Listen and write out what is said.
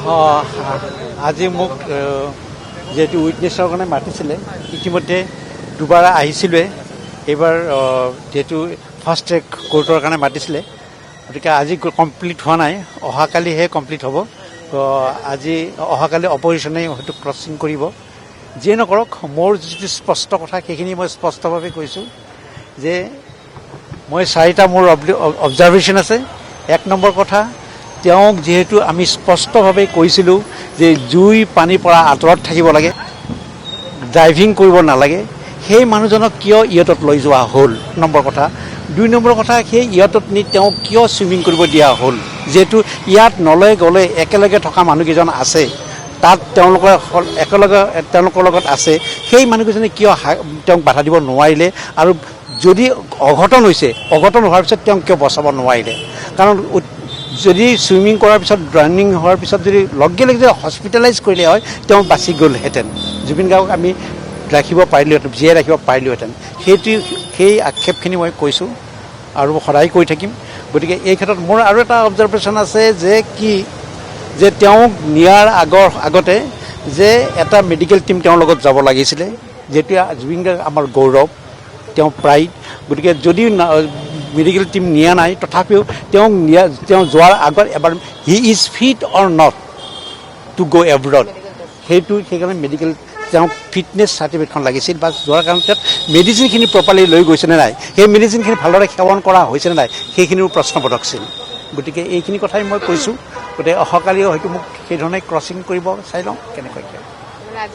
আজি মোক যেহেতু উইটনেছৰ কাৰণে মাতিছিলে ইতিমধ্যে দুবাৰ আহিছিলোঁৱে এইবাৰ যেহেতু ফাৰ্ষ্ট ট্ৰেক কোৰ্টৰ কাৰণে মাতিছিলে গতিকে আজি কমপ্লিট হোৱা নাই অহাকালিহে কমপ্লিট হ'ব তো আজি অহাকালি অপজিশ্যনে হয়তো ক্ৰছিং কৰিব যিয়ে নকৰক মোৰ যিটো স্পষ্ট কথা সেইখিনি মই স্পষ্টভাৱে কৈছোঁ যে মই চাৰিটা মোৰ অবজাৰ্ভেশ্যন আছে এক নম্বৰ কথা তেওঁক যেহেতু আমি স্পষ্টভাৱে কৈছিলোঁ যে জুই পানীৰ পৰা আঁতৰত থাকিব লাগে ড্ৰাইভিং কৰিব নালাগে সেই মানুহজনক কিয় ইয়টত লৈ যোৱা হ'ল নম্বৰ কথা দুই নম্বৰ কথা সেই ইয়টত নি তেওঁক কিয় চুইমিং কৰিব দিয়া হ'ল যেহেতু ইয়াত নলৈ গ'লে একেলগে থকা মানুহকেইজন আছে তাত তেওঁলোকৰ লগত আছে সেই মানুহকেইজনে কিয় তেওঁক বাধা দিব নোৱাৰিলে আৰু যদি অঘটন হৈছে অঘটন হোৱাৰ পিছত তেওঁক কিয় বচাব নোৱাৰিলে কাৰণ যদি চুইমিং কৰাৰ পিছত ড্ৰাউনিং হোৱাৰ পিছত যদি লগে লগে যদি হস্পিটেলাইজ কৰিলে হয় তেওঁ বাচি গ'লহেঁতেন জুবিন গাৰ্গক আমি ৰাখিব পাৰিলোহেঁতেন জীয়াই ৰাখিব পাৰিলোহেঁতেন সেই আক্ষেপখিনি মই কৈছোঁ আৰু সদায় কৈ থাকিম গতিকে এই ক্ষেত্ৰত মোৰ আৰু এটা অবজাৰ্ভেশ্যন আছে যে তেওঁক নিয়াৰ আগতে যে এটা মেডিকেল টিম তেওঁৰ লগত যাব লাগিছিলে যিহেতু জুবিন গাৰ্গ আমাৰ গৌৰৱ তেওঁ প্ৰাইড গতিকে যদি মেডিকেল টিম নিয়া নাই তথাপিও তেওঁ যোৱাৰ আগত এবাৰ he is fit or not to go' abroad সেইকাৰণে মেডিকেল তেওঁ ফিটনেছ চাৰ্টিফিকেটখন লাগিছিল বা যোৱাৰ কাৰণে তাত মেডিচিনখিনি প্ৰপাৰলি লৈ গৈছেনে নাই সেই মেডিচিনখিনি ভালদৰে সেৱন কৰা হৈছেনে নাই সেইখিনিও প্ৰশ্নবোধক আছিল গতিকে এইখিনি কথাই মই কৈছোঁ গতিকে অহাকালি হয়তো মোক সেইধৰণে ক্ৰছিং কৰিব চাই লওঁ কেনেকৈ